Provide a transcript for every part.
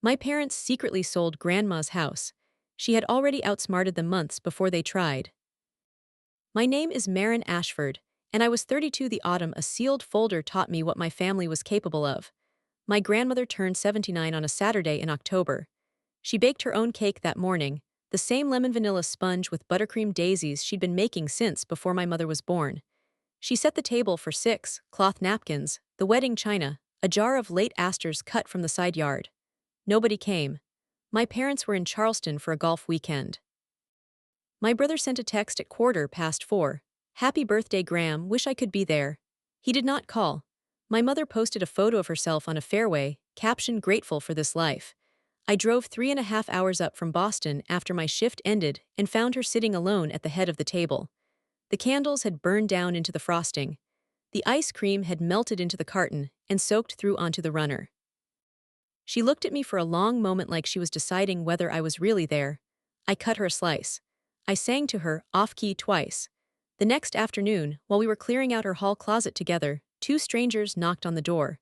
My parents secretly sold Grandma's house. She had already outsmarted them months before they tried. My name is Marin Ashford, and I was 32 the autumn a sealed folder taught me what my family was capable of. My grandmother turned 79 on a Saturday in October. She baked her own cake that morning, the same lemon vanilla sponge with buttercream daisies she'd been making since before my mother was born. She set the table for 6 cloth napkins, the wedding china, a jar of late asters cut from the side yard. Nobody came. My parents were in Charleston for a golf weekend. My brother sent a text at 4:15. "Happy birthday, Graham, wish I could be there." He did not call. My mother posted a photo of herself on a fairway, captioned "Grateful for this life." I drove 3.5 hours up from Boston after my shift ended and found her sitting alone at the head of the table. The candles had burned down into the frosting. The ice cream had melted into the carton and soaked through onto the runner. She looked at me for a long moment like she was deciding whether I was really there. I cut her a slice. I sang to her, off-key, twice. The next afternoon, while we were clearing out her hall closet together, 2 strangers knocked on the door.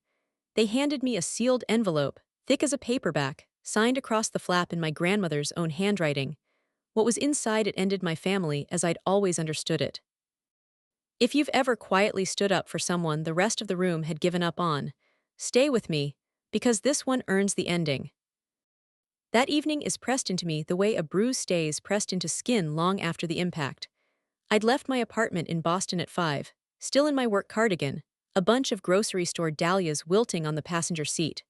They handed me a sealed envelope, thick as a paperback, signed across the flap in my grandmother's own handwriting. What was inside it ended my family as I'd always understood it. If you've ever quietly stood up for someone the rest of the room had given up on, stay with me, because this one earns the ending. That evening is pressed into me the way a bruise stays pressed into skin long after the impact. I'd left my apartment in Boston at 5, still in my work cardigan, a bunch of grocery store dahlias wilting on the passenger seat.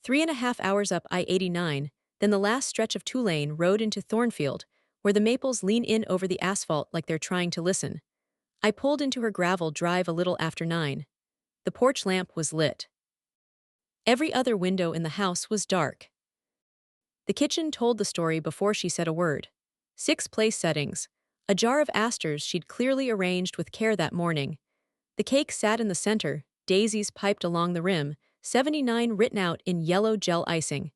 3.5 hours up I-89, then the last stretch of two-lane road into Thornfield, where the maples lean in over the asphalt like they're trying to listen. I pulled into her gravel drive a little after 9. The porch lamp was lit. Every other window in the house was dark. The kitchen told the story before she said a word. 6 place settings. A jar of asters she'd clearly arranged with care that morning. The cake sat in the center, daisies piped along the rim, 79 written out in yellow gel icing.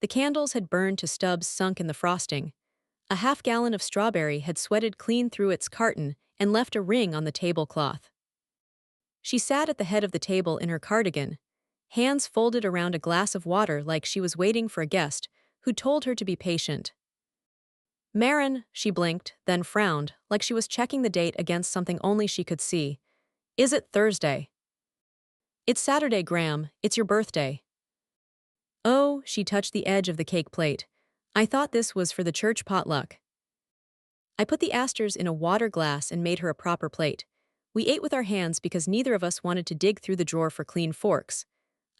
The candles had burned to stubs sunk in the frosting. A half-gallon of strawberry had sweated clean through its carton and left a ring on the tablecloth. She sat at the head of the table in her cardigan, hands folded around a glass of water like she was waiting for a guest who told her to be patient. "Marin," she blinked, then frowned, like she was checking the date against something only she could see. "Is it Thursday?" "It's Saturday, Graham. It's your birthday." "Oh," she touched the edge of the cake plate. "I thought this was for the church potluck." I put the asters in a water glass and made her a proper plate. We ate with our hands because neither of us wanted to dig through the drawer for clean forks.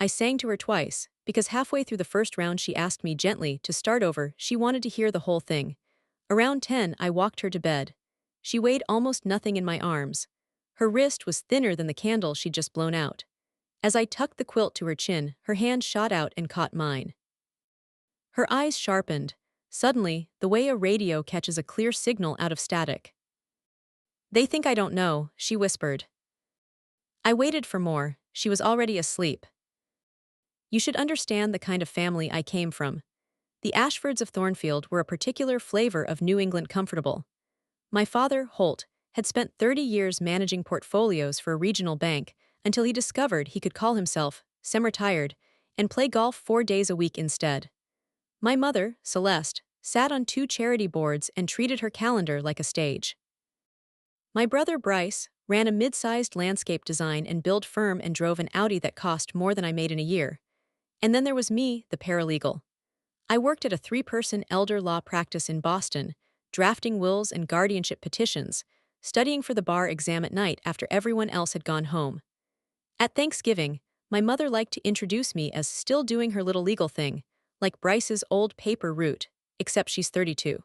I sang to her twice, because halfway through the first round she asked me gently to start over. She wanted to hear the whole thing. Around 10, I walked her to bed. She weighed almost nothing in my arms. Her wrist was thinner than the candle she'd just blown out. As I tucked the quilt to her chin, her hand shot out and caught mine. Her eyes sharpened, suddenly, the way a radio catches a clear signal out of static. "They think I don't know," she whispered. I waited for more. She was already asleep. "You should understand the kind of family I came from. The Ashfords of Thornfield were a particular flavor of New England comfortable. My father, Holt, had spent 30 years managing portfolios for a regional bank until he discovered he could call himself semi-retired and play golf 4 days a week instead. My mother, Celeste, sat on 2 charity boards and treated her calendar like a stage. My brother, Bryce, ran a mid-sized landscape design and build firm and drove an Audi that cost more than I made in a year. And then there was me, the paralegal. I worked at a 3-person elder law practice in Boston, drafting wills and guardianship petitions, studying for the bar exam at night after everyone else had gone home. At Thanksgiving, my mother liked to introduce me as still doing her little legal thing, like Bryce's old paper route, except she's 32.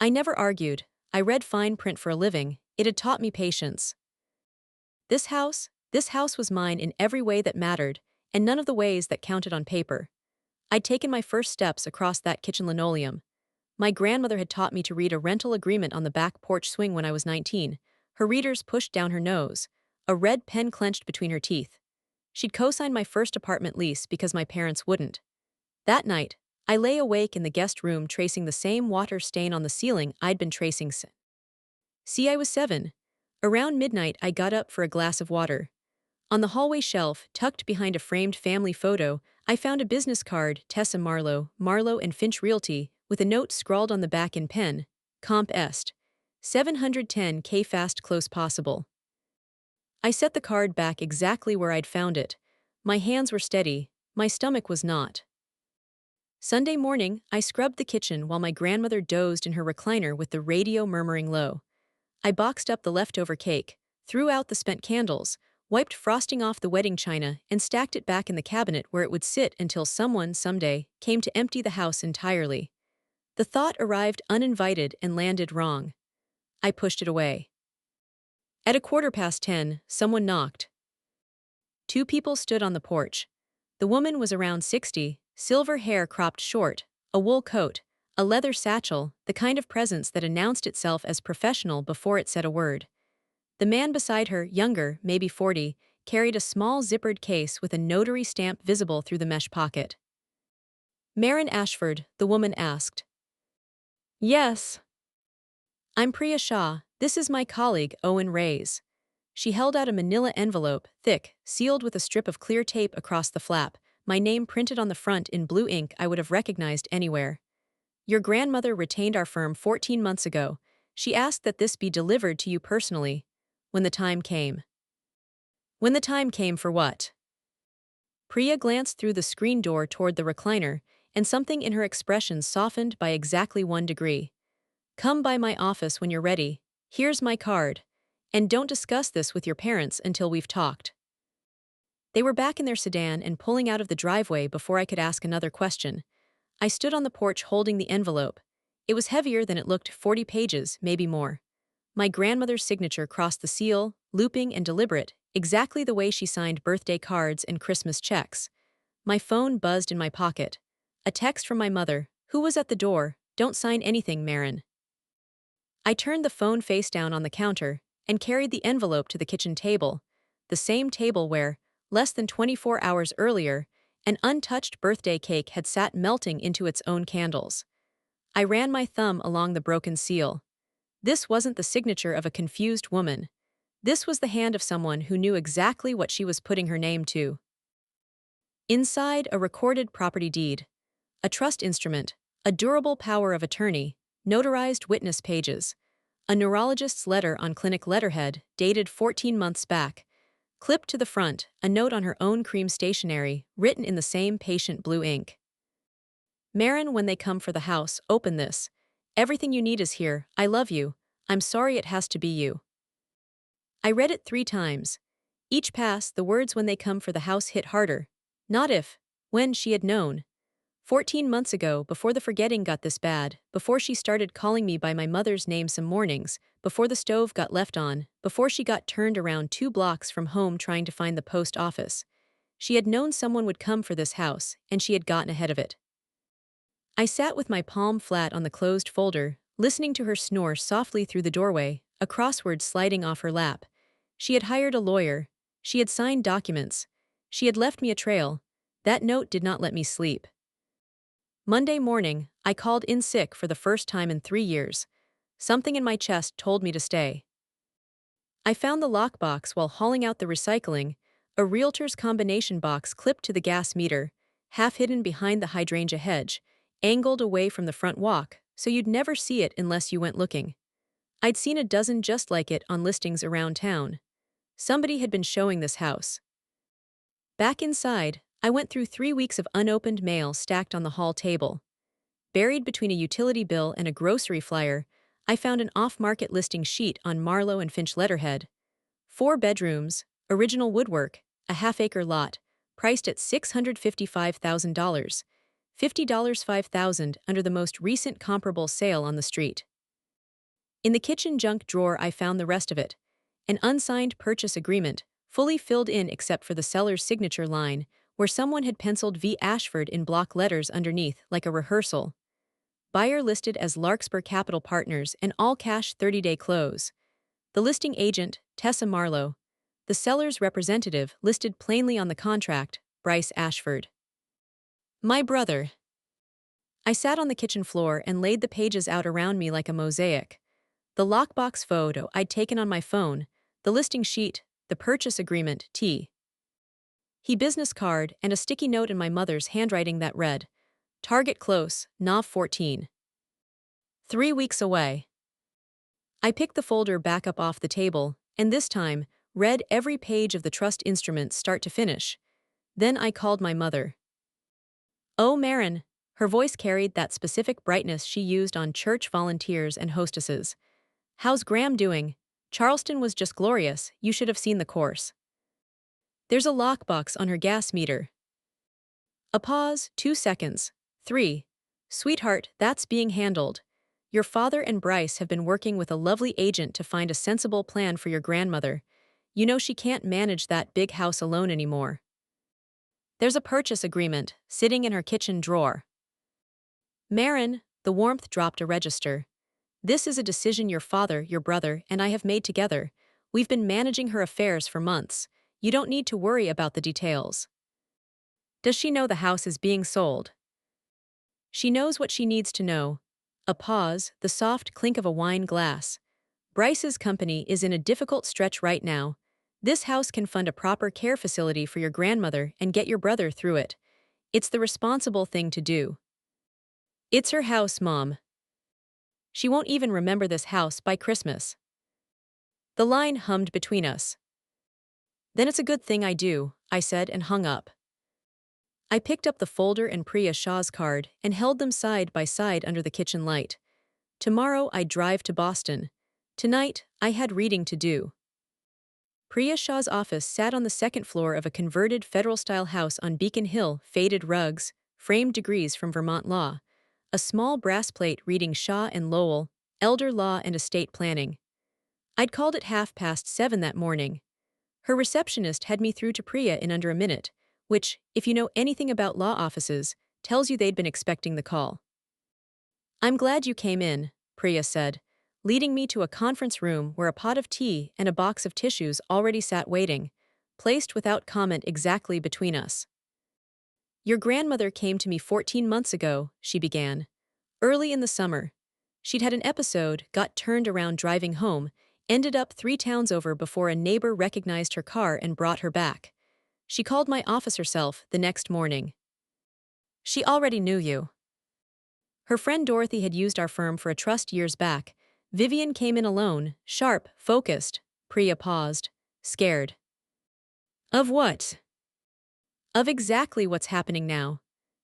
I never argued. I read fine print for a living. It had taught me patience. This house was mine in every way that mattered, and none of the ways that counted on paper. I'd taken my first steps across that kitchen linoleum. My grandmother had taught me to read a rental agreement on the back porch swing when I was 19, her readers pushed down her nose, a red pen clenched between her teeth. She'd co-signed my first apartment lease because my parents wouldn't. That night, I lay awake in the guest room tracing the same water stain on the ceiling I'd been tracing since. See, I was 7. Around midnight, I got up for a glass of water. On the hallway shelf, tucked behind a framed family photo, I found a business card, Tessa Marlowe, Marlowe and Finch Realty, with a note scrawled on the back in pen, Comp Est. 710K fast close possible. I set the card back exactly where I'd found it. My hands were steady, my stomach was not. Sunday morning, I scrubbed the kitchen while my grandmother dozed in her recliner with the radio murmuring low. I boxed up the leftover cake, threw out the spent candles, wiped frosting off the wedding china, and stacked it back in the cabinet where it would sit until someone, someday, came to empty the house entirely. The thought arrived uninvited and landed wrong. I pushed it away. At 10:15, someone knocked. Two people stood on the porch. The woman was around 60, silver hair cropped short, a wool coat, a leather satchel, the kind of presence that announced itself as professional before it said a word. The man beside her, younger, maybe 40, carried a small zippered case with a notary stamp visible through the mesh pocket. "Marin Ashford," the woman asked. "Yes." "I'm Priya Shah. This is my colleague, Owen Reyes." She held out a manila envelope, thick, sealed with a strip of clear tape across the flap, my name printed on the front in blue ink I would have recognized anywhere. "Your grandmother retained our firm 14 months ago. She asked that this be delivered to you personally. When the time came." When the time came for what? Priya glanced through the screen door toward the recliner, and something in her expression softened by exactly 1 degree. "Come by my office when you're ready. Here's my card. And don't discuss this with your parents until we've talked." They were back in their sedan and pulling out of the driveway before I could ask another question. I stood on the porch holding the envelope. It was heavier than it looked, 40 pages, maybe more. My grandmother's signature crossed the seal, looping and deliberate, exactly the way she signed birthday cards and Christmas checks. My phone buzzed in my pocket. A text from my mother, who was at the door, "Don't sign anything, Marin." I turned the phone face down on the counter and carried the envelope to the kitchen table, the same table where, less than 24 hours earlier, an untouched birthday cake had sat melting into its own candles. I ran my thumb along the broken seal. This wasn't the signature of a confused woman. This was the hand of someone who knew exactly what she was putting her name to. Inside, a recorded property deed, a trust instrument, a durable power of attorney, notarized witness pages, a neurologist's letter on clinic letterhead, dated 14 months back. Clipped to the front, a note on her own cream stationery, written in the same patient blue ink. "Marin, when they come for the house, open this. Everything you need is here. I love you. I'm sorry it has to be you." I read it 3 times. Each pass, the words "when they come for the house" hit harder. Not if, when she had known. 14 months ago, before the forgetting got this bad, before she started calling me by my mother's name some mornings, before the stove got left on, before she got turned around 2 blocks from home trying to find the post office. She had known someone would come for this house, and she had gotten ahead of it. I sat with my palm flat on the closed folder, listening to her snore softly through the doorway, a crossword sliding off her lap. She had hired a lawyer. She had signed documents. She had left me a trail. That note did not let me sleep. Monday morning, I called in sick for the first time in 3 years. Something in my chest told me to stay. I found the lockbox while hauling out the recycling, a realtor's combination box clipped to the gas meter, half hidden behind the hydrangea hedge, angled away from the front walk, so you'd never see it unless you went looking. I'd seen a dozen just like it on listings around town. Somebody had been showing this house. Back inside, I went through 3 weeks of unopened mail stacked on the hall table. Buried between a utility bill and a grocery flyer, I found an off-market listing sheet on Marlowe and Finch letterhead. 4 bedrooms, original woodwork, a half-acre lot, priced at $655,000, $50,500 under the most recent comparable sale on the street. In the kitchen junk drawer I found the rest of it. An unsigned purchase agreement, fully filled in except for the seller's signature line, where someone had penciled V. Ashford in block letters underneath like a rehearsal. Buyer listed as Larkspur Capital Partners and all-cash 30-day close. The listing agent, Tessa Marlowe. The seller's representative, listed plainly on the contract, Bryce Ashford. My brother. I sat on the kitchen floor and laid the pages out around me like a mosaic. The lockbox photo I'd taken on my phone, the listing sheet, the purchase agreement, He business card and a sticky note in my mother's handwriting that read, Target close, Nav 14. 3 weeks away. I picked the folder back up off the table, and this time, read every page of the trust instrument start to finish. Then I called my mother. Oh, Marin. Her voice carried that specific brightness she used on church volunteers and hostesses. How's Graham doing? Charleston was just glorious, you should have seen the course. There's a lockbox on her gas meter. A pause, 2 seconds. 3. Sweetheart, that's being handled. Your father and Bryce have been working with a lovely agent to find a sensible plan for your grandmother. You know she can't manage that big house alone anymore. There's a purchase agreement, sitting in her kitchen drawer. Marin, the warmth dropped a register. This is a decision your father, your brother, and I have made together. We've been managing her affairs for months. You don't need to worry about the details. Does she know the house is being sold? She knows what she needs to know. A pause, the soft clink of a wine glass. Bryce's company is in a difficult stretch right now. This house can fund a proper care facility for your grandmother and get your brother through it. It's the responsible thing to do. It's her house, Mom. She won't even remember this house by Christmas. The line hummed between us. Then it's a good thing I do, I said and hung up. I picked up the folder and Priya Shaw's card and held them side by side under the kitchen light. Tomorrow I'd drive to Boston. Tonight, I had reading to do. Priya Shaw's office sat on the second floor of a converted federal-style house on Beacon Hill, faded rugs, framed degrees from Vermont law, a small brass plate reading Shaw and Lowell, elder law and estate planning. I'd called at 7:30 that morning. Her receptionist had me through to Priya in under a minute, which, if you know anything about law offices, tells you they'd been expecting the call. I'm glad you came in, Priya said, leading me to a conference room where a pot of tea and a box of tissues already sat waiting, placed without comment exactly between us. Your grandmother came to me 14 months ago, she began. Early in the summer. She'd had an episode, got turned around driving home, ended up 3 towns over before a neighbor recognized her car and brought her back. She called my office herself the next morning. She already knew you. Her friend Dorothy had used our firm for a trust years back. Vivian came in alone, sharp, focused. Priya paused, scared. Of what? Of exactly what's happening now.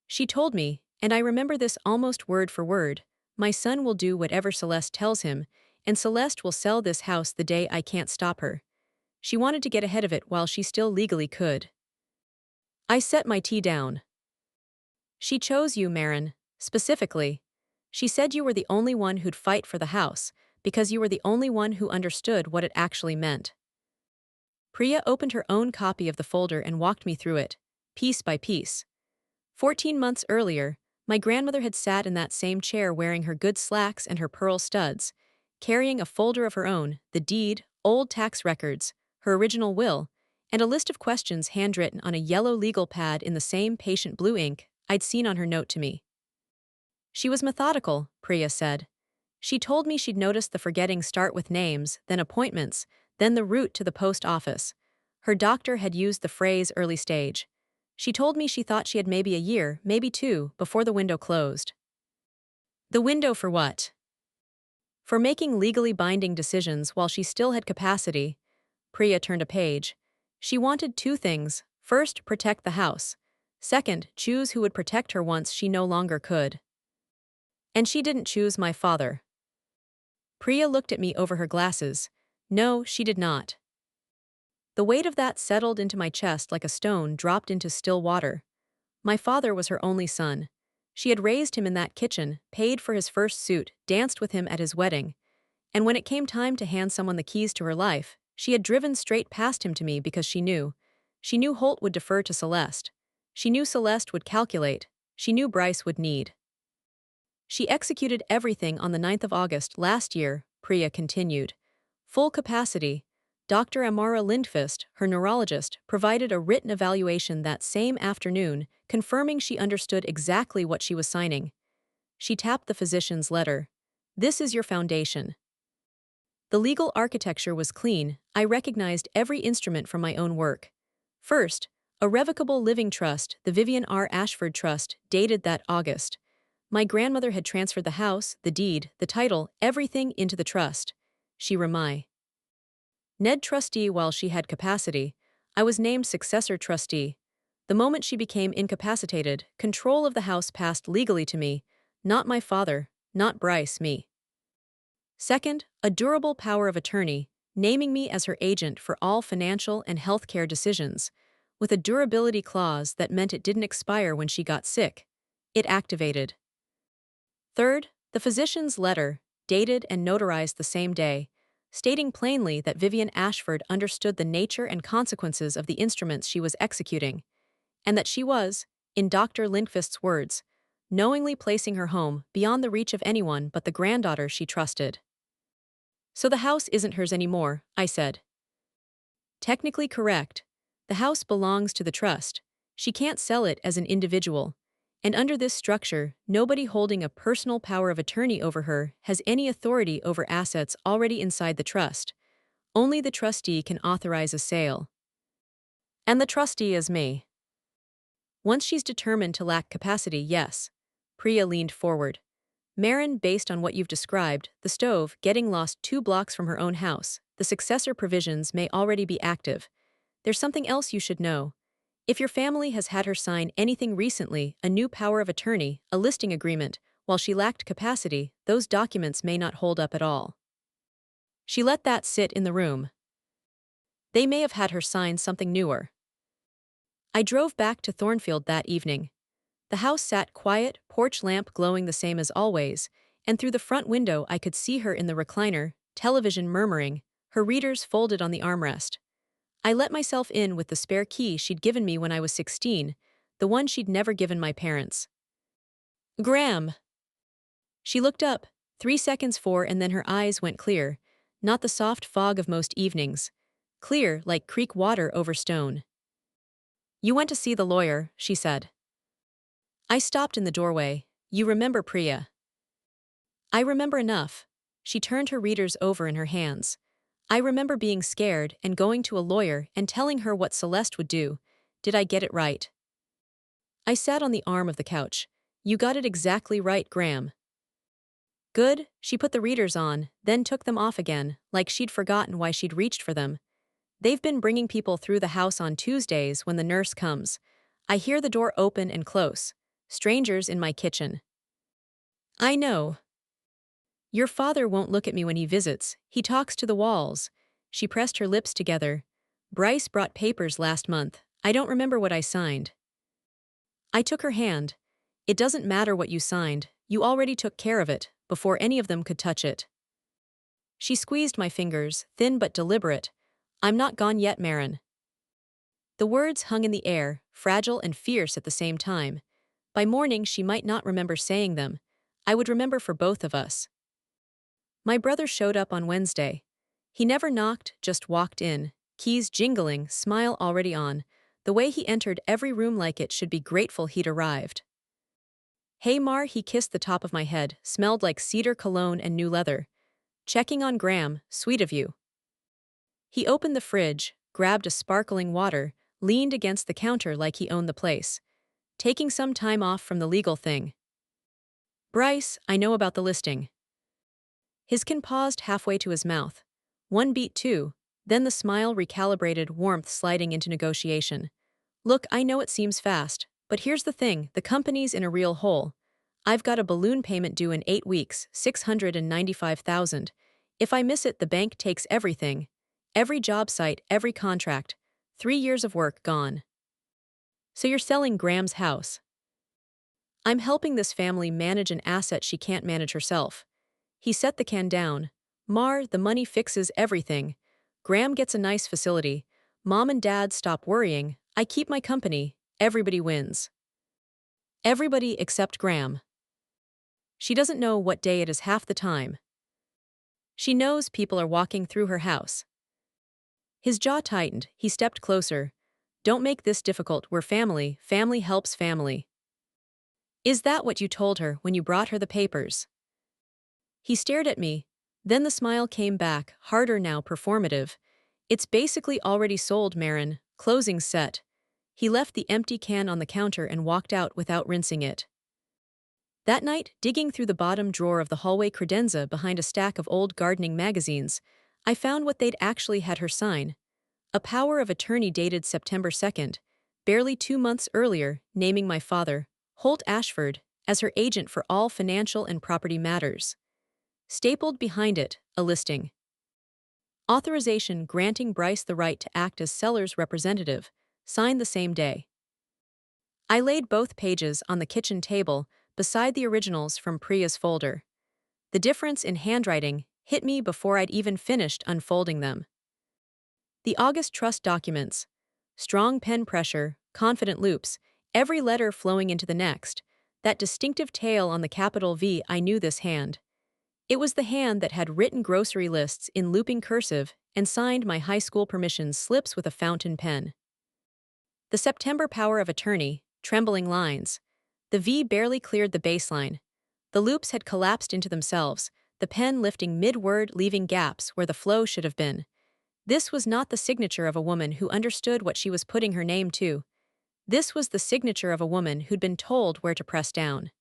She told me, and I remember this almost word for word, my son will do whatever Celeste tells him, and Celeste will sell this house the day I can't stop her. She wanted to get ahead of it while she still legally could. I set my tea down. She chose you, Marin, specifically. She said you were the only one who'd fight for the house, because you were the only one who understood what it actually meant. Priya opened her own copy of the folder and walked me through it, piece by piece. 14 months earlier, my grandmother had sat in that same chair wearing her good slacks and her pearl studs, carrying a folder of her own, the deed, old tax records, her original will, and a list of questions handwritten on a yellow legal pad in the same patient blue ink I'd seen on her note to me. She was methodical, Priya said. She told me she'd noticed the forgetting start with names, then appointments, then the route to the post office. Her doctor had used the phrase early stage. She told me she thought she had maybe a year, maybe 2, before the window closed. The window for what? For making legally binding decisions while she still had capacity. Priya turned a page. She wanted 2 things. First, protect the house. Second, choose who would protect her once she no longer could. And she didn't choose my father. Priya looked at me over her glasses. No, she did not. The weight of that settled into my chest like a stone dropped into still water. My father was her only son. She had raised him in that kitchen, paid for his first suit, danced with him at his wedding. And when it came time to hand someone the keys to her life, she had driven straight past him to me because she knew. She knew Holt would defer to Celeste. She knew Celeste would calculate. She knew Bryce would need. She executed everything on the 9th of August last year, Priya continued. Full capacity. Dr. Amara Lindqvist, her neurologist, provided a written evaluation that same afternoon, confirming she understood exactly what she was signing. She tapped the physician's letter. This is your foundation. The legal architecture was clean. I recognized every instrument from my own work. First, Irrevocable Living Trust, the Vivian R. Ashford Trust, dated that August. My grandmother had transferred the house, the deed, the title, everything into the trust. She Ramai. Ned trustee while she had capacity. I was named successor trustee. The moment she became incapacitated, control of the house passed legally to me, not my father, not Bryce, me. Second, a durable power of attorney, naming me as her agent for all financial and healthcare decisions, with a durability clause that meant it didn't expire when she got sick. It activated. Third, the physician's letter, dated and notarized the same day, stating plainly that Vivian Ashford understood the nature and consequences of the instruments she was executing, and that she was, in Dr. Lindqvist's words, knowingly placing her home beyond the reach of anyone but the granddaughter she trusted. So the house isn't hers anymore, I said. Technically correct. The house belongs to the trust. She can't sell it as an individual. And under this structure, nobody holding a personal power of attorney over her has any authority over assets already inside the trust. Only the trustee can authorize a sale. And the trustee is me. Once she's determined to lack capacity, yes. Priya leaned forward. Marin, based on what you've described, the stove, getting lost 2 blocks from her own house, the successor provisions may already be active. There's something else you should know. If your family has had her sign anything recently, a new power of attorney, a listing agreement, while she lacked capacity, those documents may not hold up at all. She let that sit in the room. They may have had her sign something newer. I drove back to Thornfield that evening. The house sat quiet, porch lamp glowing the same as always, and through the front window I could see her in the recliner, television murmuring, her readers folded on the armrest. I let myself in with the spare key she'd given me when I was 16, the one she'd never given my parents. Graham! She looked up, 3 seconds for, and then her eyes went clear, not the soft fog of most evenings. Clear like creek water over stone. You went to see the lawyer, she said. I stopped in the doorway. You remember Priya? I remember enough. She turned her readers over in her hands. I remember being scared and going to a lawyer and telling her what Celeste would do. Did I get it right? I sat on the arm of the couch. You got it exactly right, Graham. Good. She put the readers on, then took them off again, like she'd forgotten why she'd reached for them. They've been bringing people through the house on Tuesdays when the nurse comes. I hear the door open and close. Strangers in my kitchen. I know. Your father won't look at me when he visits. He talks to the walls. She pressed her lips together. Bryce brought papers last month. I don't remember what I signed. I took her hand. It doesn't matter what you signed. You already took care of it, before any of them could touch it. She squeezed my fingers, thin but deliberate. I'm not gone yet, Marin. The words hung in the air, fragile and fierce at the same time. By morning she might not remember saying them. I would remember for both of us. My brother showed up on Wednesday. He never knocked, just walked in, keys jingling, smile already on. The way he entered every room like it should be grateful he'd arrived. Hey Mar, he kissed the top of my head, smelled like cedar cologne and new leather. Checking on Graham, sweet of you. He opened the fridge, grabbed a sparkling water, leaned against the counter like he owned the place. Taking some time off from the legal thing. Bryce, I know about the listing. His kin paused halfway to his mouth. One beat too, then the smile recalibrated, warmth sliding into negotiation. Look, I know it seems fast, but here's the thing, the company's in a real hole. I've got a balloon payment due in 8 weeks, $695,000. If I miss it, the bank takes everything. Every job site, every contract. 3 years of work gone. So you're selling Graham's house. I'm helping this family manage an asset she can't manage herself. He set the can down. Mar, the money fixes everything. Graham gets a nice facility. Mom and Dad stop worrying. I keep my company. Everybody wins. Everybody except Graham. She doesn't know what day it is half the time. She knows people are walking through her house. His jaw tightened. He stepped closer. Don't make this difficult. We're family. Family helps family. Is that what you told her when you brought her the papers? He stared at me. Then the smile came back, harder now, performative. It's basically already sold, Marin. Closing set. He left the empty can on the counter and walked out without rinsing it. That night, digging through the bottom drawer of the hallway credenza behind a stack of old gardening magazines, I found what they'd actually had her sign. A power of attorney dated September 2nd, barely 2 months earlier, naming my father, Holt Ashford, as her agent for all financial and property matters. Stapled behind it, a listing. Authorization granting Bryce the right to act as seller's representative, signed the same day. I laid both pages on the kitchen table beside the originals from Priya's folder. The difference in handwriting hit me before I'd even finished unfolding them. The August trust documents. Strong pen pressure, confident loops, every letter flowing into the next. That distinctive tail on the capital V, I knew this hand. It was the hand that had written grocery lists in looping cursive and signed my high school permission slips with a fountain pen. The September power of attorney, trembling lines. The V barely cleared the baseline. The loops had collapsed into themselves, the pen lifting mid-word, leaving gaps where the flow should have been. This was not the signature of a woman who understood what she was putting her name to. This was the signature of a woman who'd been told where to press down.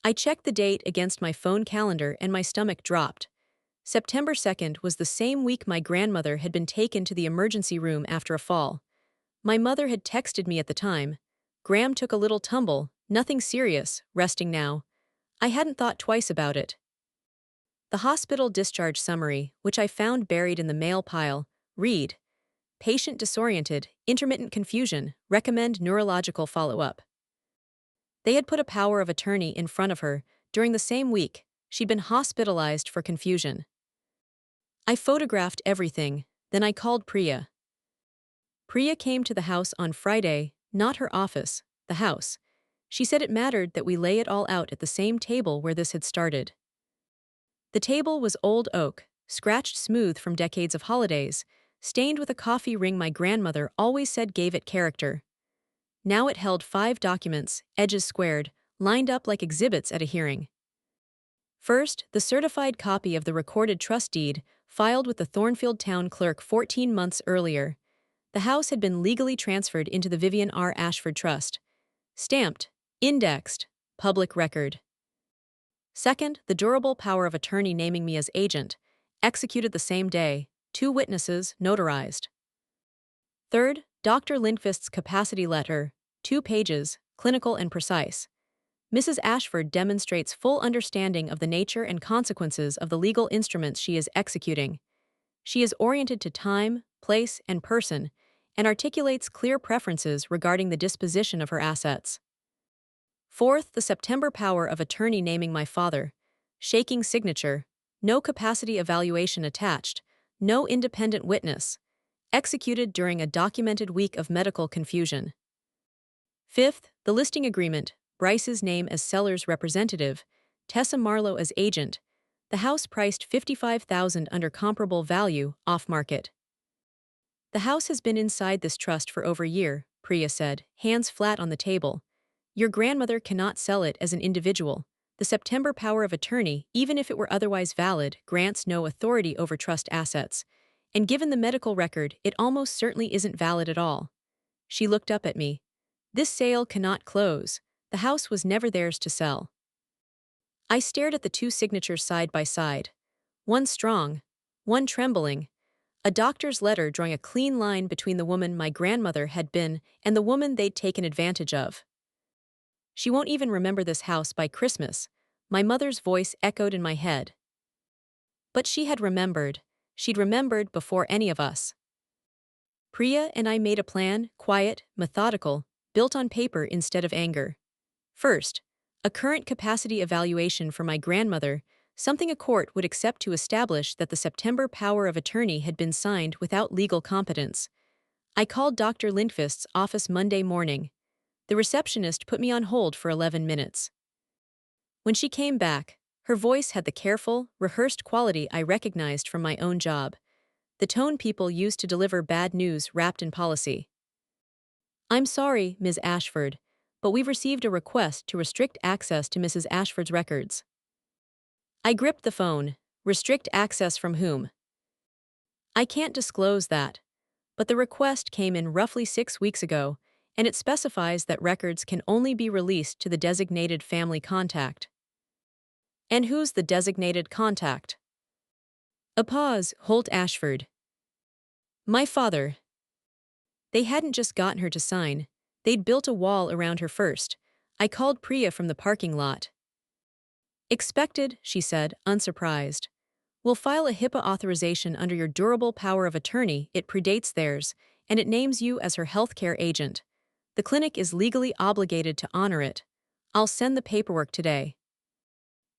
I checked the date against my phone calendar and my stomach dropped. September 2nd was the same week my grandmother had been taken to the emergency room after a fall. My mother had texted me at the time. Graham took a little tumble, nothing serious, resting now. I hadn't thought twice about it. The hospital discharge summary, which I found buried in the mail pile, read: patient disoriented, intermittent confusion, recommend neurological follow-up. They had put a power of attorney in front of her. During the same week, she'd been hospitalized for confusion. I photographed everything, then I called Priya. Priya came to the house on Friday, not her office, the house. She said it mattered that we lay it all out at the same table where this had started. The table was old oak, scratched smooth from decades of holidays, stained with a coffee ring my grandmother always said gave it character. Now it held 5 documents, edges squared, lined up like exhibits at a hearing. First, the certified copy of the recorded trust deed, filed with the Thornfield Town Clerk 14 months earlier. The house had been legally transferred into the Vivian R. Ashford Trust. Stamped, indexed, public record. Second, the durable power of attorney naming me as agent, executed the same day, 2 witnesses, notarized. Third, Dr. Lindqvist's capacity letter, 2 pages, clinical and precise. Mrs. Ashford demonstrates full understanding of the nature and consequences of the legal instruments she is executing. She is oriented to time, place, and person, and articulates clear preferences regarding the disposition of her assets. Fourth, the September power of attorney naming my father. Shaking signature, no capacity evaluation attached, no independent witness. Executed during a documented week of medical confusion. Fifth, the listing agreement, Bryce's name as seller's representative, Tessa Marlowe as agent. The house priced $55,000 under comparable value, off-market. The house has been inside this trust for over a year, Priya said, hands flat on the table. Your grandmother cannot sell it as an individual. The September power of attorney, even if it were otherwise valid, grants no authority over trust assets. And given the medical record, it almost certainly isn't valid at all. She looked up at me. This sale cannot close. The house was never theirs to sell. I stared at the 2 signatures side by side. One strong, one trembling. A doctor's letter drawing a clean line between the woman my grandmother had been and the woman they'd taken advantage of. She won't even remember this house by Christmas, my mother's voice echoed in my head. But she had remembered. She'd remembered before any of us. Priya and I made a plan, quiet, methodical, built on paper instead of anger. First, a current capacity evaluation for my grandmother, something a court would accept to establish that the September power of attorney had been signed without legal competence. I called Dr. Lindqvist's office Monday morning. The receptionist put me on hold for 11 minutes. When she came back, her voice had the careful, rehearsed quality I recognized from my own job. The tone people use to deliver bad news wrapped in policy. I'm sorry, Ms. Ashford, but we've received a request to restrict access to Mrs. Ashford's records. I gripped the phone. Restrict access from whom? I can't disclose that. But the request came in roughly 6 weeks ago, and it specifies that records can only be released to the designated family contact. And who's the designated contact? A pause, Holt Ashford. My father. They hadn't just gotten her to sign, they'd built a wall around her first. I called Priya from the parking lot. Expected, she said, unsurprised. We'll file a HIPAA authorization under your durable power of attorney, it predates theirs, and it names you as her healthcare agent. The clinic is legally obligated to honor it. I'll send the paperwork today.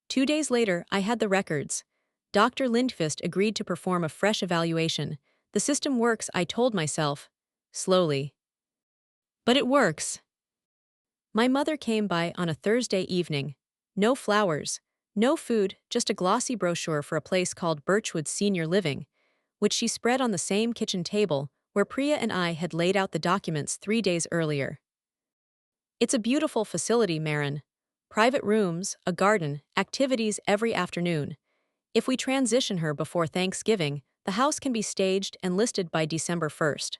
2 days later, I had the records. Dr. Lindqvist agreed to perform a fresh evaluation. The system works, I told myself. Slowly. But it works. My mother came by on a Thursday evening. No flowers, no food, just a glossy brochure for a place called Birchwood Senior Living, which she spread on the same kitchen table where Priya and I had laid out the documents 3 days earlier. It's a beautiful facility, Marin. Private rooms, a garden, activities every afternoon. If we transition her before Thanksgiving, the house can be staged and listed by December 1st.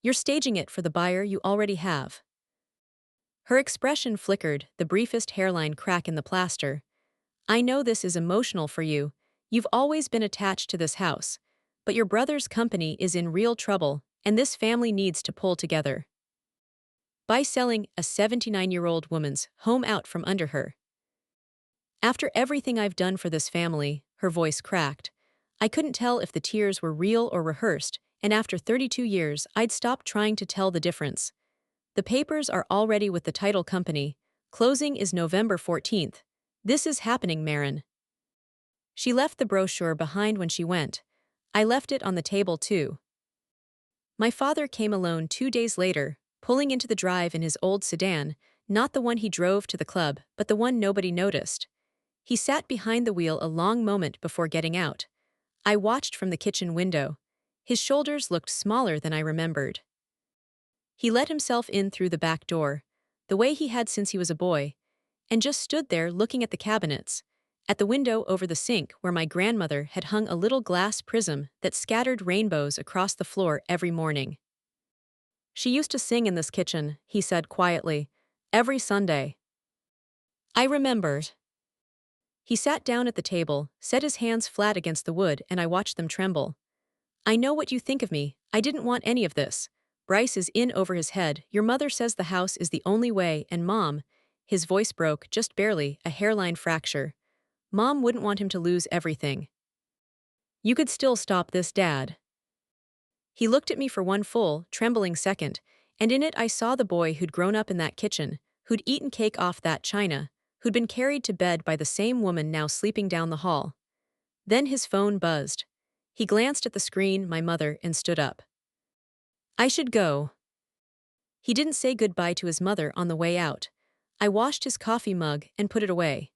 You're staging it for the buyer you already have. Her expression flickered, the briefest hairline crack in the plaster. I know this is emotional for you. You've always been attached to this house. But your brother's company is in real trouble, and this family needs to pull together. By selling a 79-year-old woman's home out from under her. After everything I've done for this family, her voice cracked. I couldn't tell if the tears were real or rehearsed, and after 32 years, I'd stopped trying to tell the difference. The papers are already with the title company. Closing is November 14th. This is happening, Marin. She left the brochure behind when she went. I left it on the table too. My father came alone 2 days later, pulling into the drive in his old sedan, not the one he drove to the club, but the one nobody noticed. He sat behind the wheel a long moment before getting out. I watched from the kitchen window. His shoulders looked smaller than I remembered. He let himself in through the back door, the way he had since he was a boy, and just stood there looking at the cabinets, at the window over the sink where my grandmother had hung a little glass prism that scattered rainbows across the floor every morning. She used to sing in this kitchen, he said quietly, every Sunday. I remembered. He sat down at the table, set his hands flat against the wood, and I watched them tremble. I know what you think of me. I didn't want any of this. Bryce is in over his head. Your mother says the house is the only way, and Mom, his voice broke, just barely, a hairline fracture. Mom wouldn't want him to lose everything. You could still stop this, Dad. He looked at me for one full, trembling second, and in it I saw the boy who'd grown up in that kitchen, who'd eaten cake off that china, who'd been carried to bed by the same woman now sleeping down the hall. Then his phone buzzed. He glanced at the screen, my mother, and stood up. I should go. He didn't say goodbye to his mother on the way out. I washed his coffee mug and put it away.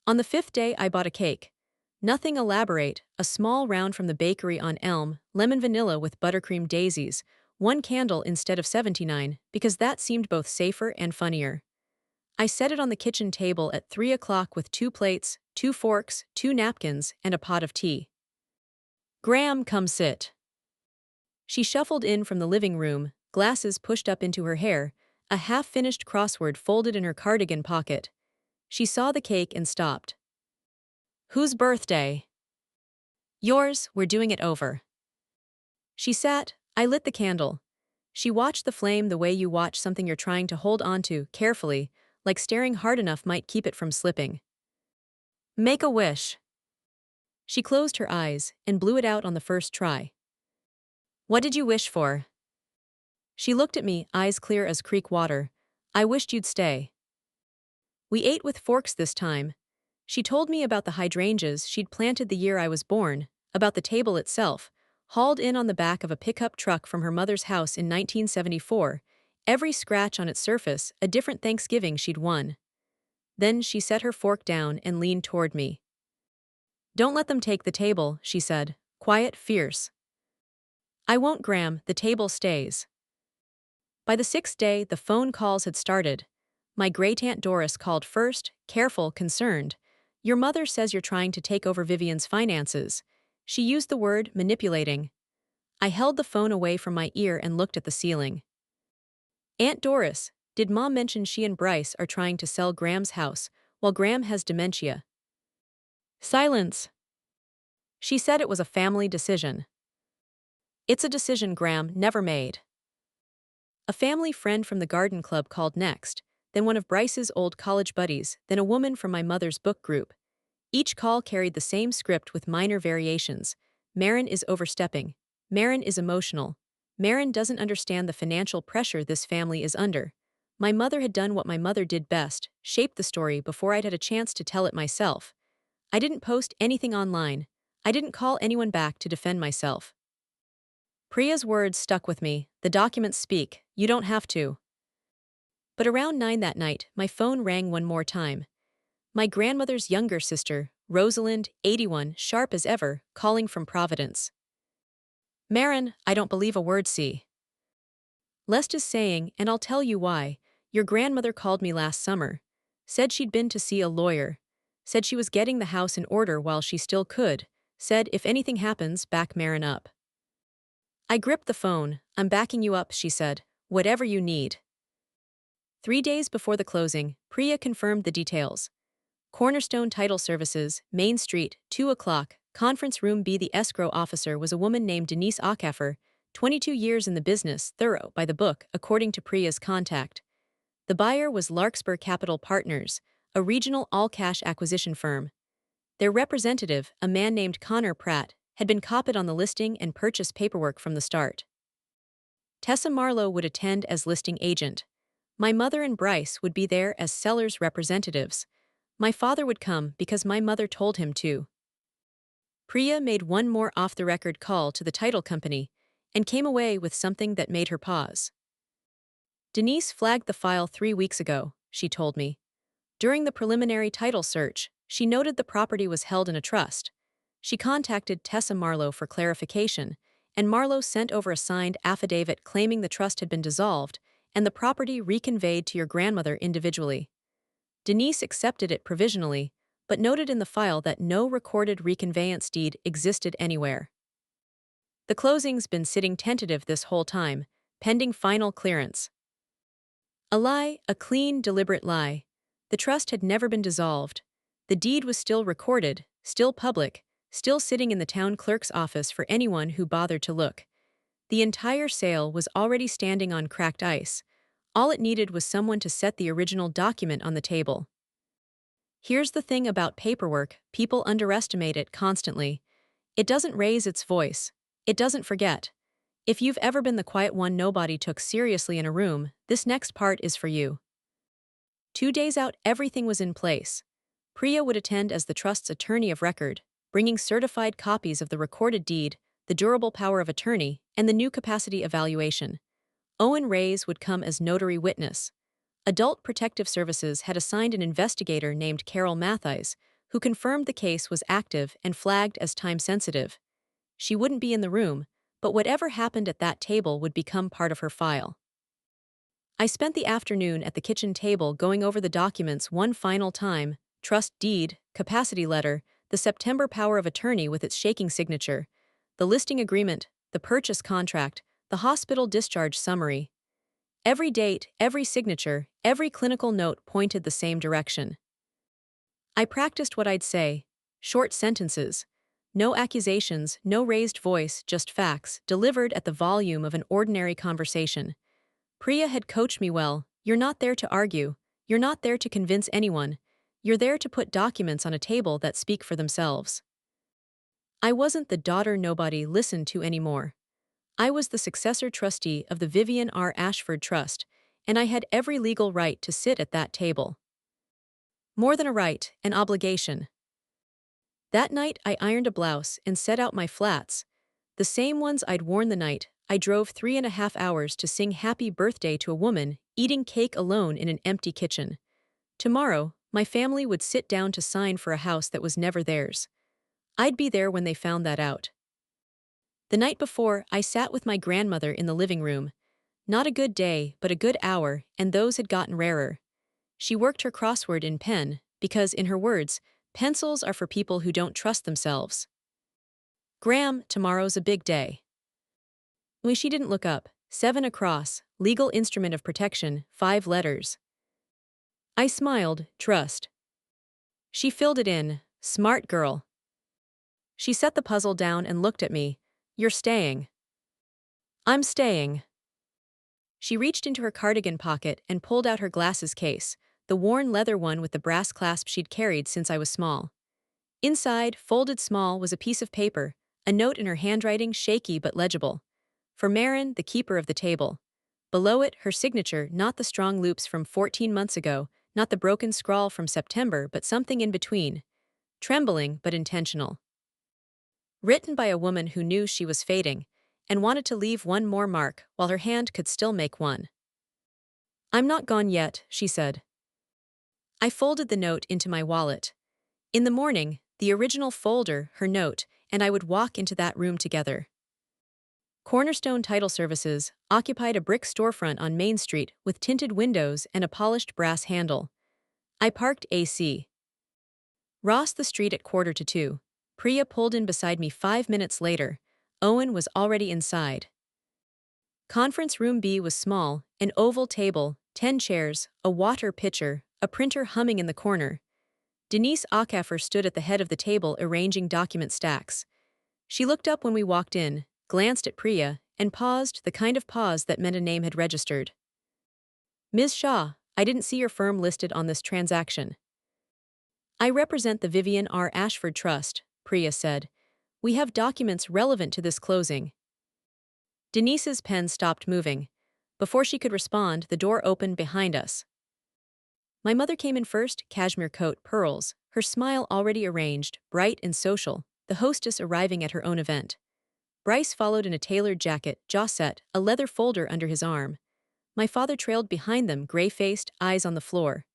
On the 5th day I bought a cake. Nothing elaborate, a small round from the bakery on Elm, lemon vanilla with buttercream daisies, 1 candle instead of 79, because that seemed both safer and funnier. I set it on the kitchen table at 3 o'clock with 2 plates, 2 forks, 2 napkins, and a pot of tea. Graham, come sit. She shuffled in from the living room, glasses pushed up into her hair, a half-finished crossword folded in her cardigan pocket. She saw the cake and stopped. Whose birthday? Yours, we're doing it over. She sat, I lit the candle. She watched the flame the way you watch something you're trying to hold onto, carefully, like staring hard enough might keep it from slipping. Make a wish. She closed her eyes and blew it out on the first try. What did you wish for? She looked at me, eyes clear as creek water. I wished you'd stay. We ate with forks this time. She told me about the hydrangeas she'd planted the year I was born, about the table itself, hauled in on the back of a pickup truck from her mother's house in 1974, every scratch on its surface a different Thanksgiving she'd won. Then she set her fork down and leaned toward me. Don't let them take the table, she said, quiet, fierce. I won't, Graham, the table stays. By the 6th day, the phone calls had started. My great-aunt Doris called first, careful, concerned. Your mother says you're trying to take over Vivian's finances. She used the word manipulating. I held the phone away from my ear and looked at the ceiling. Aunt Doris, did Mom mention she and Bryce are trying to sell Graham's house while Graham has dementia? Silence. She said it was a family decision. It's a decision Graham never made. A family friend from the garden club called next, then one of Bryce's old college buddies, then a woman from my mother's book group. Each call carried the same script with minor variations. Marin is overstepping. Marin is emotional. Marin doesn't understand the financial pressure this family is under. My mother had done what my mother did best, shaped the story before I'd had a chance to tell it myself. I didn't post anything online. I didn't call anyone back to defend myself. Priya's words stuck with me. The documents speak. You don't have to. But around 9 that night, my phone rang one more time. My grandmother's younger sister, Rosalind, 81, sharp as ever, calling from Providence. Marin, I don't believe a word. See. Lest is saying, and I'll tell you why. Your grandmother called me last summer. Said she'd been to see a lawyer. Said she was getting the house in order while she still could. Said if anything happens, back Marin up. I gripped the phone. I'm backing you up, she said. Whatever you need. 3 days before the closing, Priya confirmed the details. Cornerstone Title Services, Main Street, 2 o'clock, Conference Room B. The escrow officer was a woman named Denise Acaffer, 22 years in the business, thorough by the book, according to Priya's contact. The buyer was Larkspur Capital Partners, a regional all-cash acquisition firm. Their representative, a man named Connor Pratt, had been copied on the listing and purchase paperwork from the start. Tessa Marlowe would attend as listing agent. My mother and Bryce would be there as sellers' representatives. My father would come because my mother told him to. Priya made one more off-the-record call to the title company and came away with something that made her pause. Denise flagged the file 3 weeks ago, she told me. During the preliminary title search, she noted the property was held in a trust. She contacted Tessa Marlowe for clarification, and Marlowe sent over a signed affidavit claiming the trust had been dissolved and the property reconveyed to your grandmother individually. Denise accepted it provisionally, but noted in the file that no recorded reconveyance deed existed anywhere. The closing's been sitting tentative this whole time, pending final clearance. A lie, a clean, deliberate lie. The trust had never been dissolved. The deed was still recorded, still public, still sitting in the town clerk's office for anyone who bothered to look. The entire sale was already standing on cracked ice. All it needed was someone to set the original document on the table. Here's the thing about paperwork, people underestimate it constantly. It doesn't raise its voice. It doesn't forget. If you've ever been the quiet one nobody took seriously in a room, this next part is for you. 2 days out, everything was in place. Priya would attend as the trust's attorney of record, bringing certified copies of the recorded deed, the durable power of attorney, and the new capacity evaluation. Owen Reyes would come as notary witness. Adult Protective Services had assigned an investigator named Carol Mattheis, who confirmed the case was active and flagged as time-sensitive. She wouldn't be in the room, but whatever happened at that table would become part of her file. I spent the afternoon at the kitchen table going over the documents one final time: trust deed, capacity letter, the September power of attorney with its shaking signature, the listing agreement, the purchase contract, the hospital discharge summary. Every date, every signature, every clinical note pointed the same direction. I practiced what I'd say: short sentences. No accusations, no raised voice, just facts, delivered at the volume of an ordinary conversation. Priya had coached me well. You're not there to argue. You're not there to convince anyone. You're there to put documents on a table that speak for themselves. I wasn't the daughter nobody listened to anymore. I was the successor trustee of the Vivian R. Ashford Trust, and I had every legal right to sit at that table. More than a right, an obligation. That night I ironed a blouse and set out my flats, the same ones I'd worn the night I drove 3.5 hours to sing happy birthday to a woman eating cake alone in an empty kitchen. Tomorrow, my family would sit down to sign for a house that was never theirs. I'd be there when they found that out. The night before, I sat with my grandmother in the living room. Not a good day, but a good hour, and those had gotten rarer. She worked her crossword in pen, because, in her words, pencils are for people who don't trust themselves. Graham, tomorrow's a big day. She didn't look up. 7 across, legal instrument of protection, 5 letters. I smiled, trust. She filled it in, smart girl. She set the puzzle down and looked at me. You're staying. I'm staying. She reached into her cardigan pocket and pulled out her glasses case, the worn leather one with the brass clasp she'd carried since I was small. Inside, folded small, was a piece of paper, a note in her handwriting, shaky but legible. For Marin, the keeper of the table. Below it, her signature, not the strong loops from 14 months ago, not the broken scrawl from September, but something in between. Trembling but intentional. Written by a woman who knew she was fading, and wanted to leave one more mark while her hand could still make one. I'm not gone yet, she said. I folded the note into my wallet. In the morning, the original folder, her note, and I would walk into that room together. Cornerstone Title Services occupied a brick storefront on Main Street with tinted windows and a polished brass handle. I parked AC. Ross the street at 1:45. Priya pulled in beside me 5 minutes later. Owen was already inside. Conference room B was small, an oval table, 10 chairs, a water pitcher, a printer humming in the corner. Denise Acaffer stood at the head of the table arranging document stacks. She looked up when we walked in, glanced at Priya, and paused, the kind of pause that meant a name had registered. Ms. Shaw, I didn't see your firm listed on this transaction. I represent the Vivian R. Ashford Trust, Priya said. We have documents relevant to this closing. Denise's pen stopped moving. Before she could respond, the door opened behind us. My mother came in first, cashmere coat, pearls, her smile already arranged, bright and social, the hostess arriving at her own event. Bryce followed in a tailored jacket, jaw set, a leather folder under his arm. My father trailed behind them, gray-faced, eyes on the floor.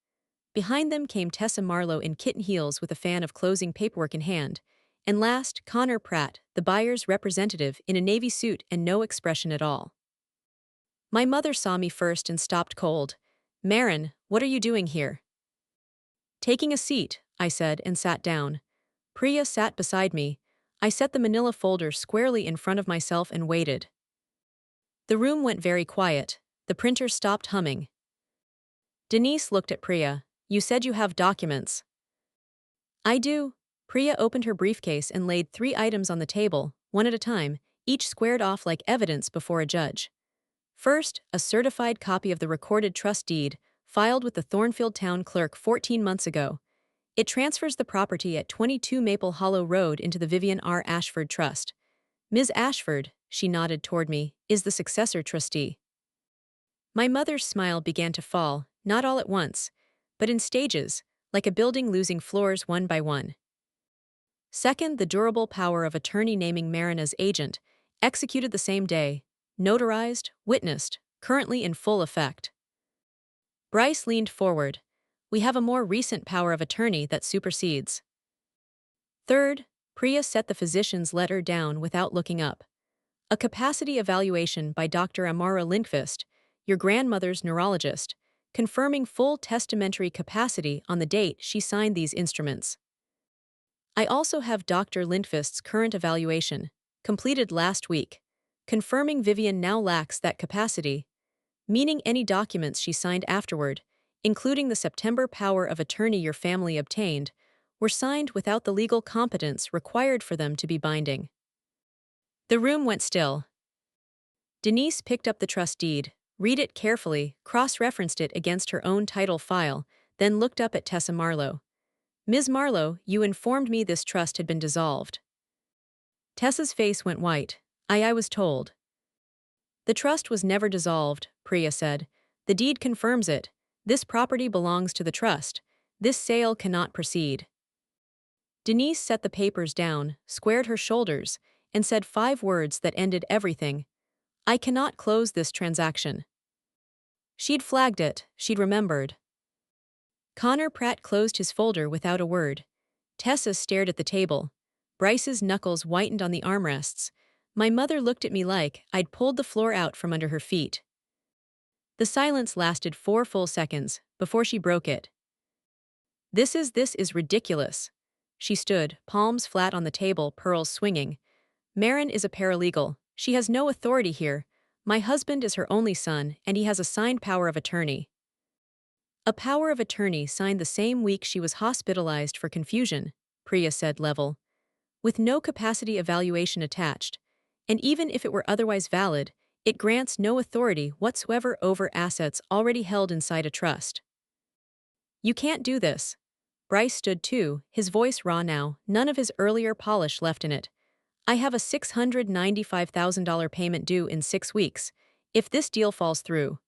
Behind them came Tessa Marlowe in kitten heels with a fan of closing paperwork in hand. And last, Connor Pratt, the buyer's representative, in a navy suit and no expression at all. My mother saw me first and stopped cold. Marin, what are you doing here? Taking a seat, I said, and sat down. Priya sat beside me. I set the manila folder squarely in front of myself and waited. The room went very quiet. The printer stopped humming. Denise looked at Priya. You said you have documents. I do. Priya opened her briefcase and laid 3 items on the table, one at a time, each squared off like evidence before a judge. First, a certified copy of the recorded trust deed, filed with the Thornfield Town Clerk 14 months ago. It transfers the property at 22 Maple Hollow Road into the Vivian R. Ashford Trust. Ms. Ashford, she nodded toward me, is the successor trustee. My mother's smile began to fall, not all at once, but in stages, like a building losing floors one by one. Second, the durable power of attorney naming Marin as agent, executed the same day, notarized, witnessed, currently in full effect. Bryce leaned forward. We have a more recent power of attorney that supersedes. Third, Priya set the physician's letter down without looking up. A capacity evaluation by Dr. Amara Lindqvist, your grandmother's neurologist, confirming full testamentary capacity on the date she signed these instruments. I also have Dr. Lindqvist's current evaluation, completed last week, confirming Vivian now lacks that capacity, meaning any documents she signed afterward, including the September power of attorney your family obtained, were signed without the legal competence required for them to be binding. The room went still. Denise picked up the trust deed, read it carefully, cross-referenced it against her own title file, then looked up at Tessa Marlowe. Ms. Marlowe, you informed me this trust had been dissolved. Tessa's face went white. I was told. The trust was never dissolved, Priya said. The deed confirms it. This property belongs to the trust. This sale cannot proceed. Denise set the papers down, squared her shoulders, and said 5 words that ended everything. I cannot close this transaction. She'd flagged it, she'd remembered. Connor Pratt closed his folder without a word. Tessa stared at the table. Bryce's knuckles whitened on the armrests. My mother looked at me like I'd pulled the floor out from under her feet. The silence lasted 4 full seconds, before she broke it. This is ridiculous. She stood, palms flat on the table, pearls swinging. Marin is a paralegal. She has no authority here. My husband is her only son, and he has a signed power of attorney. A power of attorney signed the same week she was hospitalized for confusion, Priya said level, with no capacity evaluation attached, and even if it were otherwise valid, it grants no authority whatsoever over assets already held inside a trust. You can't do this. Bryce stood too, his voice raw now, none of his earlier polish left in it. I have a $695,000 payment due in 6 weeks, if this deal falls through.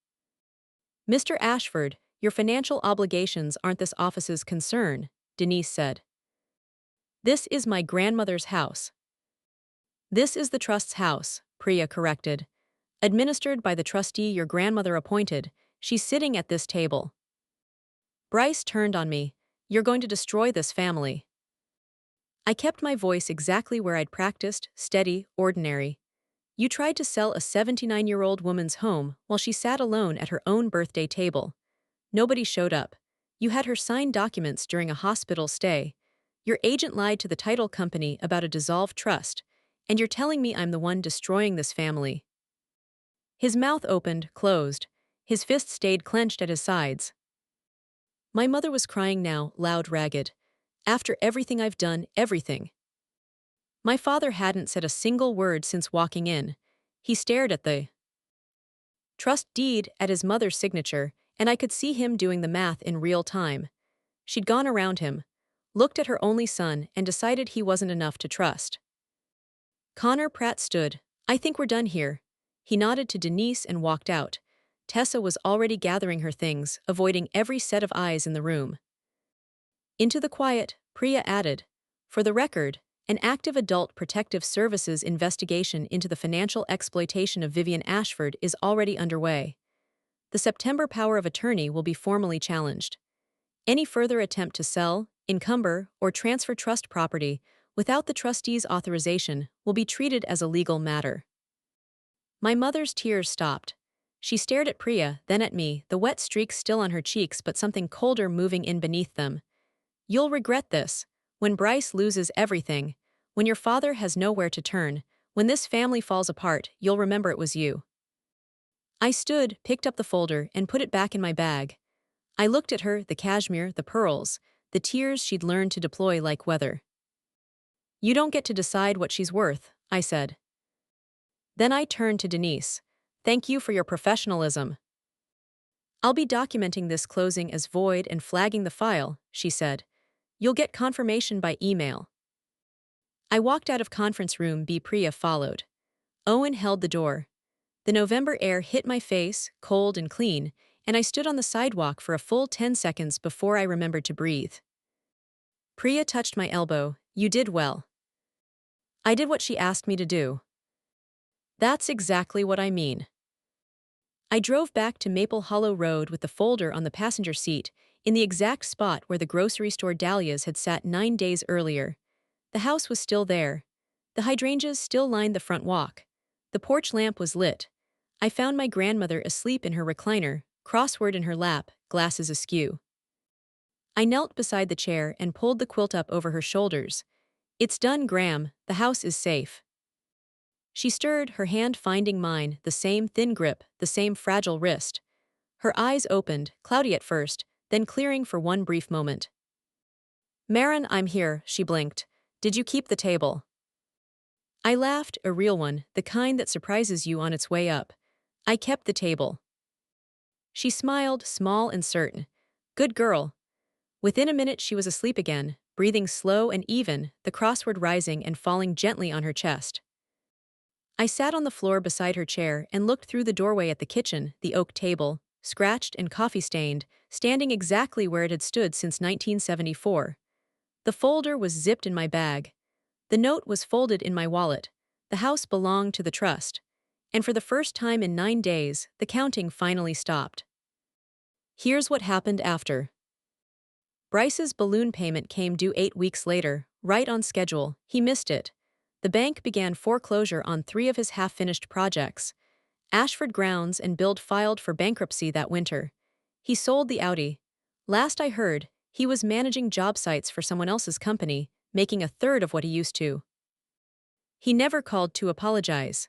Mr. Ashford, your financial obligations aren't this office's concern, Denise said. This is my grandmother's house. This is the trust's house, Priya corrected. Administered by the trustee your grandmother appointed, she's sitting at this table. Bryce turned on me. You're going to destroy this family. I kept my voice exactly where I'd practiced, steady, ordinary. You tried to sell a 79-year-old woman's home while she sat alone at her own birthday table. Nobody showed up. You had her sign documents during a hospital stay. Your agent lied to the title company about a dissolved trust, and you're telling me I'm the one destroying this family. His mouth opened, closed. His fists stayed clenched at his sides. My mother was crying now, loud, ragged. After everything I've done, everything. My father hadn't said a single word since walking in. He stared at the trust deed, at his mother's signature, and I could see him doing the math in real time. She'd gone around him, looked at her only son, and decided he wasn't enough to trust. Connor Pratt stood. I think we're done here. He nodded to Denise and walked out. Tessa was already gathering her things, avoiding every set of eyes in the room. Into the quiet, Priya added, for the record, an active adult protective services investigation into the financial exploitation of Vivian Ashford is already underway. The September power of attorney will be formally challenged. Any further attempt to sell, encumber, or transfer trust property without the trustee's authorization will be treated as a legal matter. My mother's tears stopped. She stared at Priya, then at me, the wet streaks still on her cheeks but something colder moving in beneath them. You'll regret this. When Bryce loses everything, when your father has nowhere to turn, when this family falls apart, you'll remember it was you. I stood, picked up the folder, and put it back in my bag. I looked at her, the cashmere, the pearls, the tears she'd learned to deploy like weather. You don't get to decide what she's worth, I said. Then I turned to Denise. Thank you for your professionalism. I'll be documenting this closing as void and flagging the file, she said. You'll get confirmation by email. I walked out of conference room B. Priya followed. Owen held the door. The November air hit my face, cold and clean, and I stood on the sidewalk for a full 10 seconds before I remembered to breathe. Priya touched my elbow. You did well. I did what she asked me to do. That's exactly what I mean. I drove back to Maple Hollow Road with the folder on the passenger seat, in the exact spot where the grocery store dahlias had sat 9 days earlier. The house was still there. The hydrangeas still lined the front walk. The porch lamp was lit. I found my grandmother asleep in her recliner, crossword in her lap, glasses askew. I knelt beside the chair and pulled the quilt up over her shoulders. It's done, Gram, the house is safe. She stirred, her hand finding mine, the same thin grip, the same fragile wrist. Her eyes opened, cloudy at first, then clearing for one brief moment. Marin, I'm here, she blinked. Did you keep the table? I laughed, a real one, the kind that surprises you on its way up. I kept the table. She smiled, small and certain. Good girl. Within a minute she was asleep again, breathing slow and even, the crossword rising and falling gently on her chest. I sat on the floor beside her chair and looked through the doorway at the kitchen, the oak table, scratched and coffee-stained, standing exactly where it had stood since 1974. The folder was zipped in my bag. The note was folded in my wallet. The house belonged to the trust. And for the first time in 9 days, the counting finally stopped. Here's what happened after. Bryce's balloon payment came due 8 weeks later, right on schedule. He missed it. The bank began foreclosure on 3 of his half-finished projects. Ashford Grounds and Build filed for bankruptcy that winter. He sold the Audi. Last I heard, he was managing job sites for someone else's company, making a third of what he used to. He never called to apologize.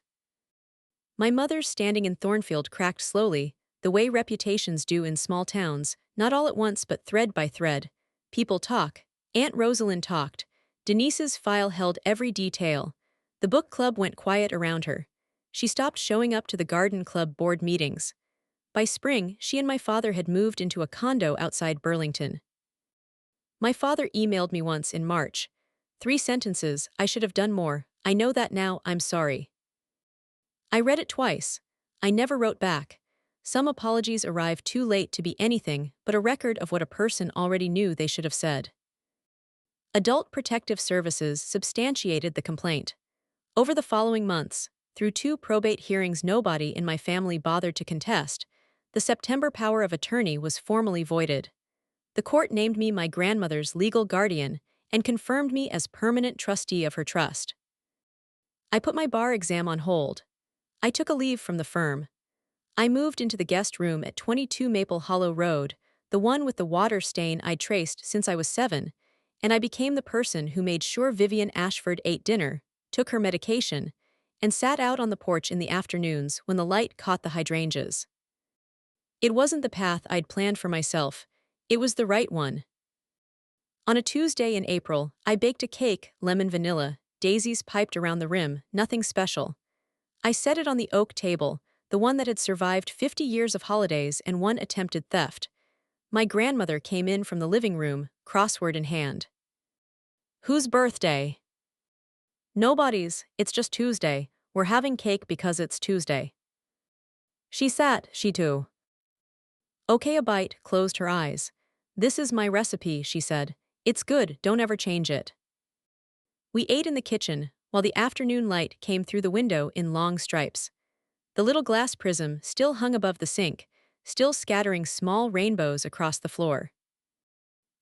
My mother's standing in Thornfield cracked slowly, the way reputations do in small towns, not all at once but thread by thread. People talk. Aunt Rosalind talked. Denise's file held every detail. The book club went quiet around her. She stopped showing up to the garden club board meetings. By spring, she and my father had moved into a condo outside Burlington. My father emailed me once in March. 3 sentences, I should have done more. I know that now, I'm sorry. I read it twice. I never wrote back. Some apologies arrived too late to be anything but a record of what a person already knew they should have said. Adult Protective Services substantiated the complaint. Over the following months, through 2 probate hearings nobody in my family bothered to contest, the September power of attorney was formally voided. The court named me my grandmother's legal guardian and confirmed me as permanent trustee of her trust. I put my bar exam on hold. I took a leave from the firm. I moved into the guest room at 22 Maple Hollow Road, the one with the water stain I'd traced since I was 7, and I became the person who made sure Vivian Ashford ate dinner, took her medication, and sat out on the porch in the afternoons when the light caught the hydrangeas. It wasn't the path I'd planned for myself, it was the right one. On a Tuesday in April, I baked a cake, lemon vanilla, daisies piped around the rim, nothing special. I set it on the oak table, the one that had survived 50 years of holidays and 1 attempted theft. My grandmother came in from the living room, crossword in hand. "Whose birthday?" "Nobody's, it's just Tuesday. We're having cake because it's Tuesday." She sat, she too. Okay, a bite, closed her eyes. "This is my recipe," she said. "It's good, don't ever change it." We ate in the kitchen, while the afternoon light came through the window in long stripes. The little glass prism still hung above the sink, still scattering small rainbows across the floor.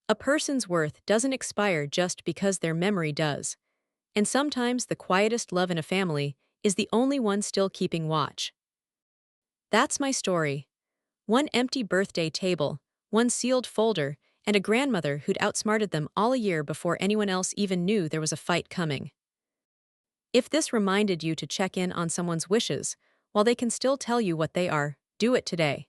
A person's worth doesn't expire just because their memory does. And sometimes the quietest love in a family is the only one still keeping watch. That's my story. One empty birthday table, one sealed folder, and a grandmother who'd outsmarted them all a year before anyone else even knew there was a fight coming. If this reminded you to check in on someone's wishes, while they can still tell you what they are, do it today.